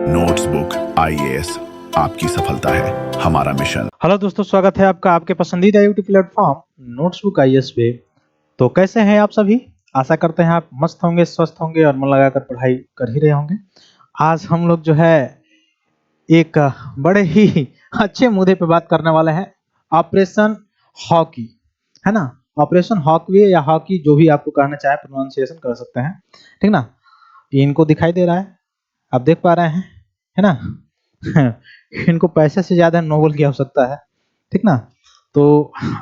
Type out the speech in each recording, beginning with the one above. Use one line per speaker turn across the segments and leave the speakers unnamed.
Notebook IAS आपकी सफलता है हमारा मिशन।
हेलो दोस्तों, स्वागत है आपका आपके पसंदीदा यूट्यूब प्लेटफॉर्म नोट्सबुक आईएएस पे। तो कैसे हैं आप सभी? आशा करते हैं आप मस्त होंगे, स्वस्थ होंगे और मन लगाकर पढ़ाई कर ही रहे होंगे। आज हम लोग जो है एक बड़े ही अच्छे मुद्दे पे बात करने वाले हैं, ऑपरेशन हॉकी, है ना। ऑपरेशन हॉकी या हॉकी, जो भी आपको कहना चाहे प्रोनाउंसिएशन कर सकते हैं, ठीक ना। इनको दिखाई दे रहा है, आप देख पा रहे हैं, है ना। इनको पैसे से ज्यादा नोबेल की आवश्यकता है, ठीक ना। तो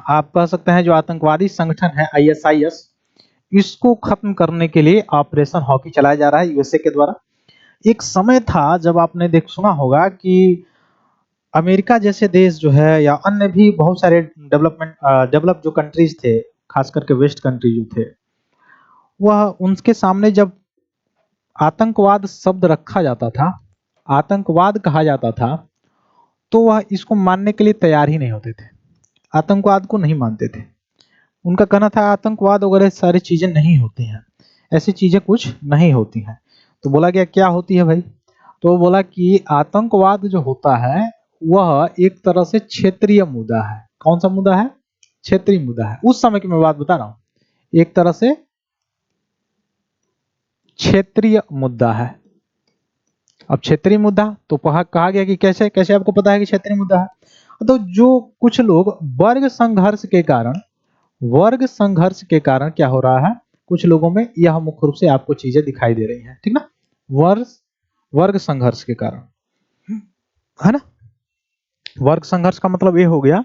आप कह सकते हैं जो आतंकवादी संगठन है आईएसआईएस, इसको खत्म करने के लिए ऑपरेशन हॉकी चलाया जा रहा है यूएसए के द्वारा। एक समय था जब आपने देख सुना होगा कि अमेरिका जैसे देश जो है या अन्य भी बहुत सारे डेवलप जो कंट्रीज थे, खास करके वेस्ट कंट्री जो थे, वह उनके सामने जब आतंकवाद शब्द रखा जाता था, आतंकवाद कहा जाता था, तो वह इसको मानने के लिए तैयार ही नहीं होते थे। आतंकवाद को नहीं मानते थे। उनका कहना था आतंकवाद वगैरह सारी चीजें नहीं होती हैं, ऐसी चीजें कुछ नहीं होती हैं। तो बोला गया क्या होती है भाई? तो बोला कि आतंकवाद जो होता है वह एक तरह से क्षेत्रीय मुद्दा है। कौन सा मुद्दा है? क्षेत्रीय मुद्दा है। उस समय की मैं बात बता रहा हूं, एक तरह से क्षेत्रीय मुद्दा है। अब क्षेत्रीय मुद्दा तो कहा गया कि कैसे कैसे आपको पता है कि क्षेत्रीय मुद्दा है? तो जो कुछ लोग वर्ग संघर्ष के कारण क्या हो रहा है, कुछ लोगों में यह मुख्य रूप से आपको चीजें दिखाई दे रही हैं, ठीक ना। वर्ग वर्ग संघर्ष के कारण, है ना। वर्ग संघर्ष का मतलब ये हो गया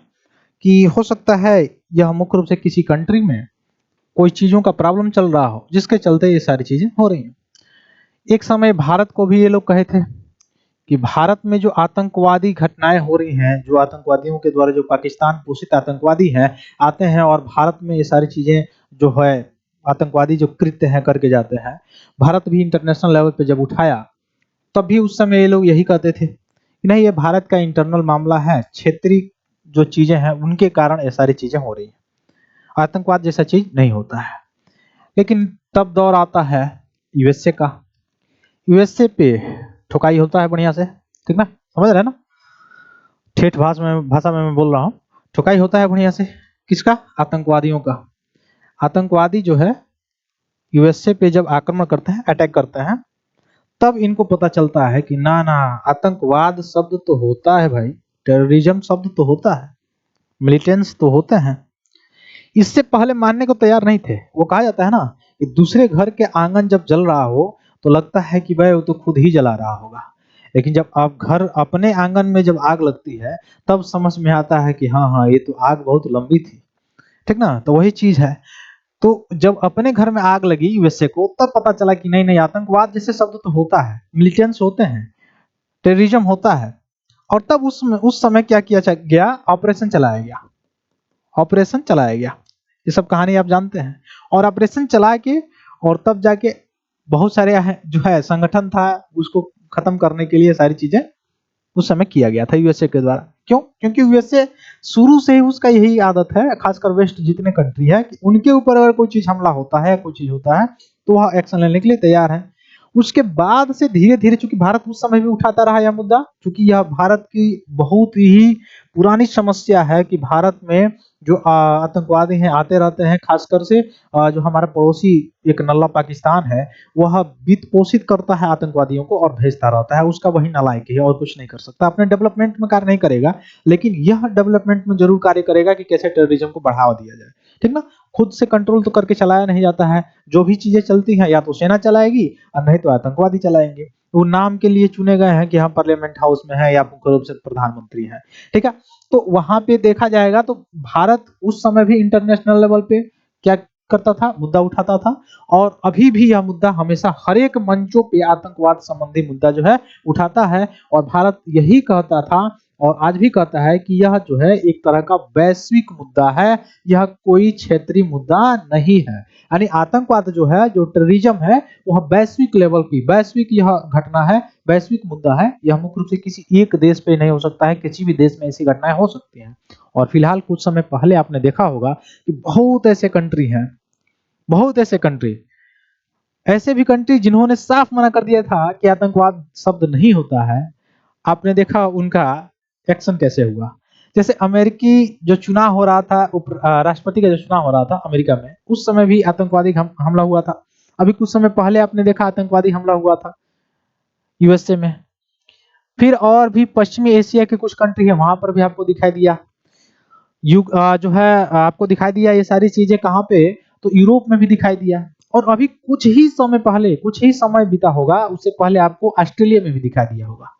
कि हो सकता है यह मुख्य रूप से किसी कंट्री में कोई चीजों का प्रॉब्लम चल रहा हो, जिसके चलते ये सारी चीजें हो रही हैं। एक समय भारत को भी ये लोग कहे थे कि भारत में जो आतंकवादी घटनाएं हो रही हैं, जो आतंकवादियों के द्वारा जो पाकिस्तान पोषित आतंकवादी हैं आते हैं और भारत में ये सारी चीजें जो है आतंकवादी जो कृत्य हैं करके जाते हैं, भारत भी इंटरनेशनल लेवल पे जब उठाया तब भी उस समय ये लोग यही कहते थे कि नहीं, ये भारत का इंटरनल मामला है, क्षेत्रीय जो चीजें हैं उनके कारण ये सारी चीजें हो रही हैं, आतंकवाद जैसा चीज नहीं होता है। लेकिन तब दौर आता है यूएसए का। यूएसए पे ठुकाई होता है बढ़िया से, ठीक ना, समझ रहे हैं ना। ठेठ भाषा में मैं बोल रहा हूँ, ठुकाई होता है बढ़िया से। किसका? आतंकवादियों का। आतंकवादी जो है यूएसए पे जब आक्रमण करते हैं, अटैक करते हैं, तब इनको पता चलता है कि ना ना, आतंकवाद शब्द तो होता है भाई, टेररिज्म शब्द तो होता है, मिलिटेंट्स तो होते हैं। इससे पहले मानने को तैयार नहीं थे। वो कहा जाता है ना कि दूसरे घर के आंगन जब जल रहा हो तो लगता है कि भाई वो तो खुद ही जला रहा होगा, लेकिन जब आप घर अपने आंगन में जब आग लगती है तब समझ में आता है कि हाँ हाँ, ये तो आग बहुत लंबी थी, ठीक ना। तो वही चीज है। तो जब अपने घर में आग लगी यूएसए को, तब पता चला कि नहीं नहीं, आतंकवाद जैसे शब्द तो होता है, मिलिटेंट्स होते हैं, टेररिज्म होता है। और तब उस समय क्या किया गया? ऑपरेशन चलाया गया। ऑपरेशन चलाया गया, ये सब कहानी आप जानते हैं। और ऑपरेशन चला के और तब जाके बहुत सारे जो है संगठन था, उसको खत्म करने के लिए सारी चीजें उस समय किया गया था यूएसए के द्वारा। क्यों? क्योंकि यूएसए शुरू से ही उसका यही आदत है, खासकर वेस्ट जितने कंट्री है, कि उनके ऊपर अगर कोई चीज हमला होता है, कोई चीज होता है, तो वह एक्शन लेने के लिए तैयार है। उसके बाद से धीरे धीरे, चूंकि भारत उस समय भी उठाता रहा यह मुद्दा, चूंकि यह भारत की बहुत ही पुरानी समस्या है कि भारत में जो आतंकवादी हैं आते रहते हैं, खासकर से जो हमारा पड़ोसी एक नल्ला पाकिस्तान है, वह वित्त पोषित करता है आतंकवादियों को और भेजता रहता है। उसका वही नालायकी है और कुछ नहीं कर सकता। अपने डेवलपमेंट में कार्य नहीं करेगा, लेकिन यह डेवलपमेंट में जरूर कार्य करेगा कि कैसे टेररिज्म को बढ़ावा दिया जाए, ठीक ना। खुद से कंट्रोल तो करके चलाया नहीं जाता है। जो भी चीजें चलती हैं या तो सेना चलाएगी और नहीं तो आतंकवादी चलाएंगे। वो नाम के लिए चुने गए हैं कि हम पार्लियामेंट हाउस में हैं या मुख्य रूप से प्रधानमंत्री हैं, ठीक है। तो वहां पे देखा जाएगा तो भारत उस समय भी इंटरनेशनल लेवल पे क्या करता था? मुद्दा उठाता था। और अभी भी यह मुद्दा हमेशा हर एक मंचों पे आतंकवाद संबंधी मुद्दा जो है उठाता है। और भारत यही कहता था और आज भी कहता है कि यह जो है एक तरह का वैश्विक मुद्दा है, यह कोई क्षेत्रीय मुद्दा नहीं है। यानी आतंकवाद जो है, जो टेररिज्म है, वह वैश्विक लेवल की वैश्विक यह घटना है, वैश्विक मुद्दा है। यह मुख्य रूप से किसी एक देश पे नहीं हो सकता है, किसी भी देश में ऐसी घटनाएं हो सकती हैं। और फिलहाल कुछ समय पहले आपने देखा होगा कि बहुत ऐसे कंट्री हैं, बहुत ऐसे कंट्री ऐसे भी कंट्री जिन्होंने साफ मना कर दिया था कि आतंकवाद शब्द नहीं होता है, आपने देखा उनका एक्शन कैसे हुआ। जैसे अमेरिकी जो चुनाव हो रहा था, राष्ट्रपति का जो चुनाव हो रहा था अमेरिका में, उस समय भी आतंकवादी हमला हुआ था। अभी कुछ समय पहले आपने देखा आतंकवादी हमला हुआ था यूएसए में। फिर और भी पश्चिमी एशिया के कुछ कंट्री है, वहां पर भी आपको दिखाई दिया। जो है आपको दिखाई दिया ये सारी चीजें कहाँ पे, तो यूरोप में भी दिखाई दिया। और अभी कुछ ही समय पहले, कुछ ही समय बीता होगा, उससे पहले आपको ऑस्ट्रेलिया में भी दिखाई दिया होगा।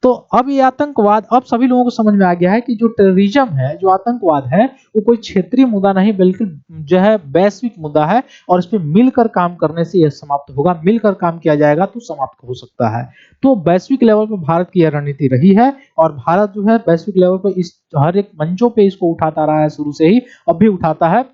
तो अब ये आतंकवाद, अब सभी लोगों को समझ में आ गया है कि जो टेररिज्म है, जो आतंकवाद है, वो कोई क्षेत्रीय मुद्दा नहीं बल्कि जो है वैश्विक मुद्दा है। और इस पे मिलकर काम करने से यह समाप्त होगा, मिलकर काम किया जाएगा तो समाप्त हो सकता है। तो वैश्विक लेवल पर भारत की यह रणनीति रही है, और भारत जो है वैश्विक लेवल पर इस हर एक मंचों पे इसको उठाता रहा है शुरू से ही, अब भी उठाता है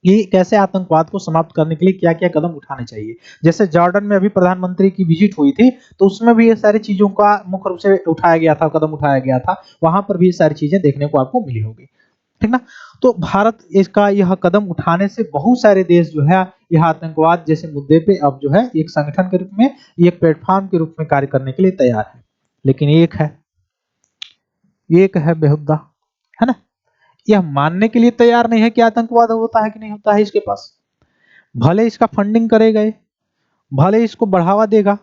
कि कैसे आतंकवाद को समाप्त करने के लिए क्या क्या कदम उठाने चाहिए। जैसे जॉर्डन में अभी प्रधानमंत्री की विजिट हुई थी, तो उसमें भी ये सारी चीजों का मुख्य रूप से उठाया गया था, कदम उठाया गया था। वहां पर भी ये सारी चीजें देखने को आपको मिली होगी, ठीक ना। तो भारत इसका यह कदम उठाने से बहुत सारे देश जो है यह आतंकवाद जैसे मुद्दे पे अब जो है एक संगठन के रूप में, एक प्लेटफॉर्म के रूप में कार्य करने के लिए तैयार है। लेकिन एक है बेहुदा, है ना, यह मानने के लिए तैयार नहीं है कि आतंकवाद होता है कि नहीं होता है इसके पास। भले इसका फंडिंग करेगा ये, भले इसको बढ़ावा देगा,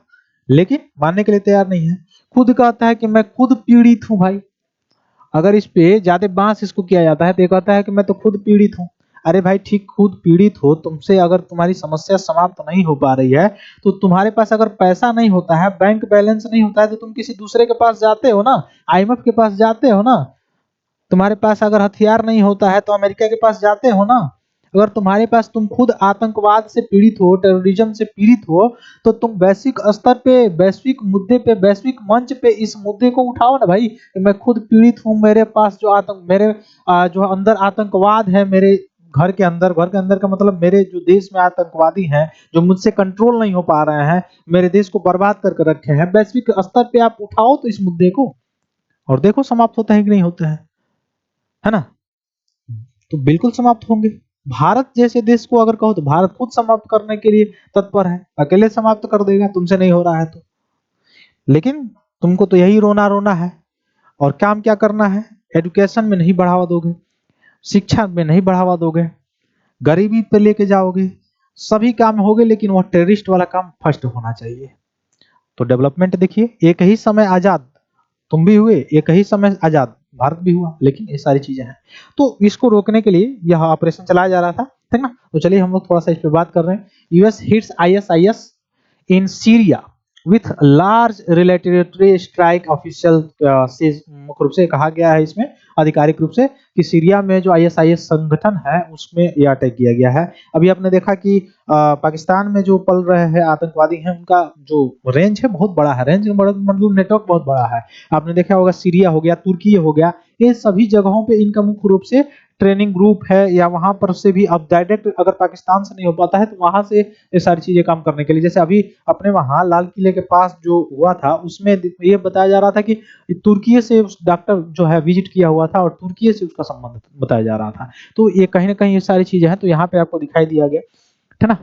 लेकिन मानने के लिए तैयार नहीं है। खुद कहता है कि मैं खुद पीड़ित हूं भाई। अगर इस पे ज्यादा बांस इसको किया जाता है तो ये कहता है कि मैं तो खुद पीड़ित हूं। अरे भाई ठीक, खुद पीड़ित हो, तुमसे अगर तुम्हारी समस्या समाप्त नहीं हो पा रही है, तो तुम्हारे पास अगर पैसा नहीं होता है, बैंक बैलेंस नहीं होता है, तो तुम किसी दूसरे के पास जाते हो ना, आईएमएफ के पास जाते हो ना। तुम्हारे पास अगर हथियार नहीं होता है तो अमेरिका के पास जाते हो ना। अगर तुम्हारे पास, तुम खुद आतंकवाद से पीड़ित हो, टेररिज्म से पीड़ित हो, तो तुम वैश्विक स्तर पे, वैश्विक मुद्दे पे, वैश्विक मंच पे इस मुद्दे को उठाओ ना भाई कि मैं खुद पीड़ित हूं, मेरे पास जो मेरे जो अंदर आतंकवाद है, मेरे घर के अंदर, घर के अंदर का मतलब मेरे जो देश में आतंकवादी हैं जो मुझसे कंट्रोल नहीं हो पा रहे हैं, मेरे देश को बर्बाद करके रखे हैं, वैश्विक स्तर पे आप उठाओ तो इस मुद्दे को, और देखो समाप्त होता है कि नहीं होता है ना। तो बिल्कुल समाप्त होंगे। भारत जैसे देश को अगर कहो तो भारत खुद समाप्त करने के लिए तत्पर है, अकेले समाप्त कर देगा तुमसे नहीं हो रहा है तो। लेकिन तुमको तो यही रोना रोना है, और काम क्या करना है, एजुकेशन में नहीं बढ़ावा दोगे, शिक्षा में नहीं बढ़ावा दोगे, गरीबी पे लेके जाओगे, सभी काम होंगे लेकिन वह टेररिस्ट वाला काम फर्स्ट होना चाहिए। तो डेवलपमेंट देखिए, एक ही समय आजाद तुम भी हुए, एक ही समय आजाद भारत भी हुआ, लेकिन ये सारी चीजें हैं। तो इसको रोकने के लिए यह ऑपरेशन चलाया जा रहा था, ठीक ना। तो चलिए हम लोग थोड़ा सा इस पे बात कर रहे हैं। US hits ISIS in Syria with large retaliatory strike. Official से मुख्य रूप से कहा गया है इसमें आधिकारिक रूप से कि सीरिया में जो आईएसआईएस संगठन है उसमें यह अटैक किया गया है। अभी आपने देखा कि पाकिस्तान में जो पल रहे हैं आतंकवादी हैं, उनका जो रेंज है बहुत बड़ा है, रेंज बड़ा मतलब नेटवर्क बहुत बड़ा है। आपने देखा होगा सीरिया हो गया, तुर्की हो गया, ये सभी जगहों पे इनका मुख्य रूप से ट्रेनिंग ग्रुप है, या वहां पर से भी अब डायरेक्ट अगर पाकिस्तान से नहीं हो पाता है तो वहां से ये सारी चीजें काम करने के लिए। जैसे अभी अपने वहां लाल किले के पास जो हुआ था उसमें ये बताया जा रहा था कि तुर्की से उस डॉक्टर जो है विजिट किया हुआ था और तुर्की से उसका संबंध बताया जा रहा था। तो ये कहीं ना कहीं ये सारी चीजें हैं, तो यहाँ पे आपको दिखाई दिया गया, है ना।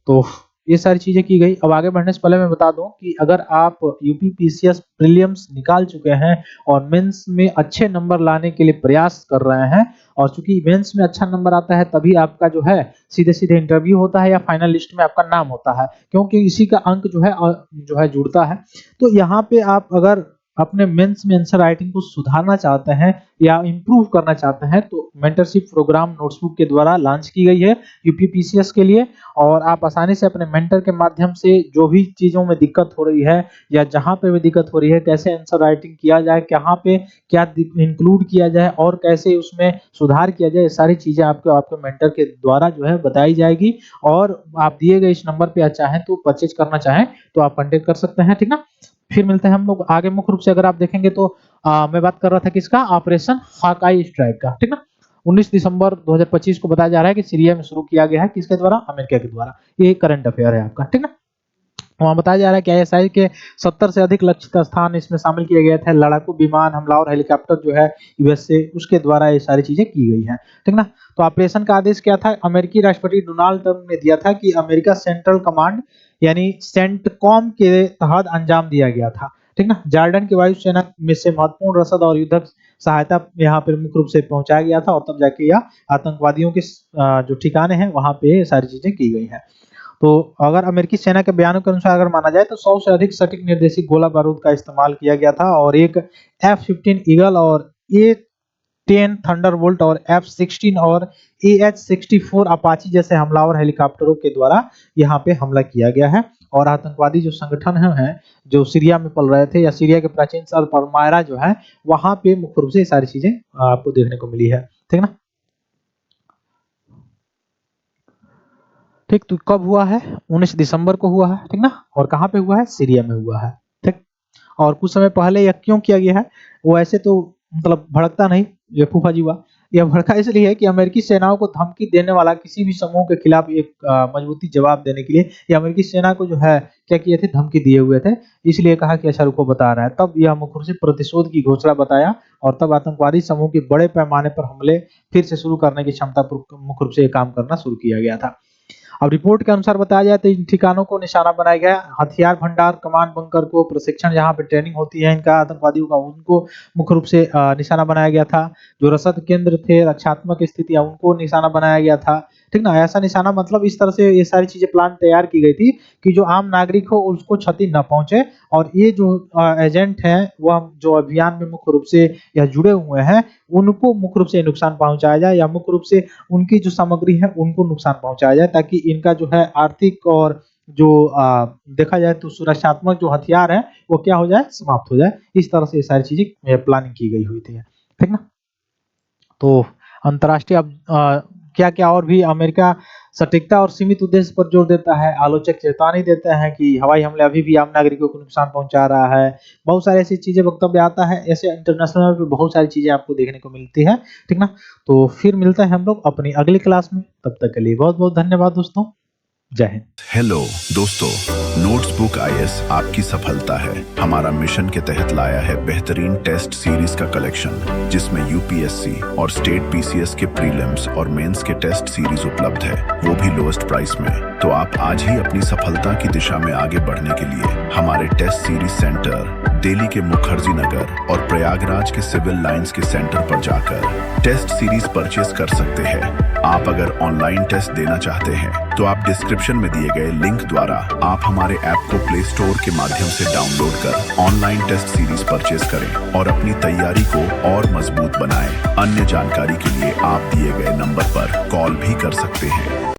तो ये सारी चीजें की गई। अब आगे बढ़ने से पहले मैं बता दूं कि अगर आप यूपीपीसीएस प्रीलिम्स निकाल चुके हैं और मेंस में अच्छे नंबर लाने के लिए प्रयास कर रहे हैं, और चूंकि मेंस में अच्छा नंबर आता है तभी आपका जो है सीधे सीधे इंटरव्यू होता है या फाइनल लिस्ट में आपका नाम होता है, क्योंकि इसी का अंक जो है जुड़ता है। तो यहाँ पे आप अगर अपने मेंस में आंसर राइटिंग को सुधारना चाहते हैं या इंप्रूव करना चाहते हैं, तो मेंटरशिप प्रोग्राम नोट्सबुक के द्वारा लॉन्च की गई है यूपीपीसीएस के लिए। और आप आसानी से अपने मेंटर के माध्यम से जो भी चीजों में दिक्कत हो रही है या जहां पे भी दिक्कत हो रही है, कैसे आंसर राइटिंग किया जाए, कहाँ पे क्या इंक्लूड किया जाए और कैसे उसमें सुधार किया जाए, ये सारी चीजें आपको आपके मेंटर के द्वारा जो है बताई जाएगी। और आप दिए गए इस नंबर पे चाहें तो परचेज करना चाहें तो आप कांटेक्ट कर सकते हैं, ठीक ना। फिर मिलते हैं हम लोग आगे। मुख्य रूप से अगर आप देखेंगे तो मैं बात कर रहा था किसका, ऑपरेशन हॉकाई स्ट्राइक का, ठीक ना। 19 दिसंबर 2025 को बताया जा रहा है कि सीरिया में शुरू किया गया है, किसके द्वारा, अमेरिका के द्वारा। ये करंट अफेयर है आपका, ठीक ना। वहाँ बताया जा रहा है कि ISI के 70 से अधिक लक्षित स्थान इसमें शामिल किए गए थे। लड़ाकू विमान हमला और हेलीकॉप्टर जो है यूएस से, उसके द्वारा ये सारी चीजें की गई हैं, ठीक ना। तो ऑपरेशन का आदेश क्या था? अमेरिकी राष्ट्रपति डोनाल्ड ट्रंप ने दिया था कि अमेरिका सेंट्रल कमांड यानी सेंटकॉम के तहत अंजाम दिया गया था, ठीक ना। जॉर्डन की वायुसेना में से महत्वपूर्ण रसद और युद्धक सहायता यहाँ पर मुख्य रूप से पहुंचाया गया था, और तब जाके यह आतंकवादियों के जो ठिकाने हैं वहां पे ये सारी चीजें की गई हैं। तो अगर अमेरिकी सेना के बयानों के अनुसार अगर माना जाए तो 100 से अधिक सटीक निर्देशित गोला बारूद का इस्तेमाल किया गया था, और एक F-15 ईगल और A-10 थंडरबोल्ट और F-16 और AH-64 अपाची जैसे हमलावर हेलीकॉप्टरों के द्वारा यहाँ पे हमला किया गया है। और आतंकवादी जो संगठन है जो सीरिया में पल रहे थे, या सीरिया के प्राचीन शहर पलमायरा जो है वहां पे मुख्य रूप से ये सारी चीजें आपको देखने को मिली है, ठीक ना। ठीक, तो कब हुआ है? 19 दिसंबर को हुआ है, ठीक ना। और कहाँ पे हुआ है? सीरिया में हुआ है, ठीक। और कुछ समय पहले यह क्यों किया गया है? वो ऐसे तो मतलब भड़कता नहीं ये फूफा जी हुआ, यह भड़का इसलिए है कि अमेरिकी सेनाओं को धमकी देने वाला किसी भी समूह के खिलाफ एक मजबूती जवाब देने के लिए ये अमेरिकी सेना को जो है क्या किए थे? धमकी दिए हुए थे। इसलिए कहा कि अच्छा रुको बता रहा है। तब यह मुख्य रूप से प्रतिशोध की घोषणा बताया, और तब आतंकवादी समूह के बड़े पैमाने पर हमले फिर से शुरू करने की क्षमता पर मुख्य रूप से ये काम करना शुरू किया गया था। अब रिपोर्ट के अनुसार बताया जाए तो इन ठिकानों को निशाना बनाया गया, हथियार भंडार, कमांड बंकर को प्रशिक्षण, जहां पे ट्रेनिंग होती है इनका आतंकवादियों का, उनको मुख्य रूप से निशाना बनाया गया था। जो रसद केंद्र थे, रक्षात्मक स्थितियां, उनको निशाना बनाया गया था, ठीक ना। ऐसा निशाना मतलब इस तरह से ये सारी चीजें प्लान तैयार की गई थी कि जो आम नागरिक हो उसको क्षति न पहुंचे, और ये जो एजेंट हैं वह जो अभियान में मुख्य रूप से यह जुड़े हुए हैं उनको मुख्य रूप से नुकसान पहुंचाया जाए, या मुख्य रूप से उनकी जो सामग्री है उनको नुकसान पहुंचाया जाए, ताकि इनका जो है आर्थिक और जो देखा जाए तो सुरक्षात्मक जो हथियार है वो क्या हो जाए? समाप्त हो जाए। इस तरह से ये सारी चीजें प्लानिंग की गई हुई थी, ठीक ना। तो अंतर्राष्ट्रीय अब क्या क्या और भी अमेरिका सटीकता और सीमित उद्देश्य पर जोर देता है। आलोचक चेतावनी देते हैं कि हवाई हमले अभी भी आम नागरिकों को नुकसान पहुंचा रहा है। बहुत सारी ऐसी चीजें वक्तव्य आता है, ऐसे इंटरनेशनल पे बहुत सारी चीजें आपको देखने को मिलती है, ठीक ना। तो फिर मिलते हैं हम लोग अपनी अगली क्लास में, तब तक के लिए बहुत बहुत धन्यवाद दोस्तों, जय हिंद।
हेलो दोस्तों, नोट्सबुक आईएएस आपकी सफलता है हमारा मिशन के तहत लाया है बेहतरीन टेस्ट सीरीज का कलेक्शन, जिसमें यूपीएससी और स्टेट पीसीएस के प्रीलिम्स और मेंस के टेस्ट सीरीज उपलब्ध है, वो भी लोएस्ट प्राइस में। तो आप आज ही अपनी सफलता की दिशा में आगे बढ़ने के लिए हमारे टेस्ट सीरीज सेंटर दिल्ली के मुखर्जी नगर और प्रयागराज के सिविल लाइंस के सेंटर पर जाकर टेस्ट सीरीज परचेज कर सकते हैं। आप अगर ऑनलाइन टेस्ट देना चाहते हैं तो आप डिस्क्रिप्शन में दिए गए लिंक द्वारा आप हमारे ऐप को प्ले स्टोर के माध्यम से डाउनलोड कर ऑनलाइन टेस्ट सीरीज परचेज करें और अपनी तैयारी को और मजबूत बनाएं। अन्य जानकारी के लिए आप दिए गए नंबर पर कॉल भी कर सकते हैं।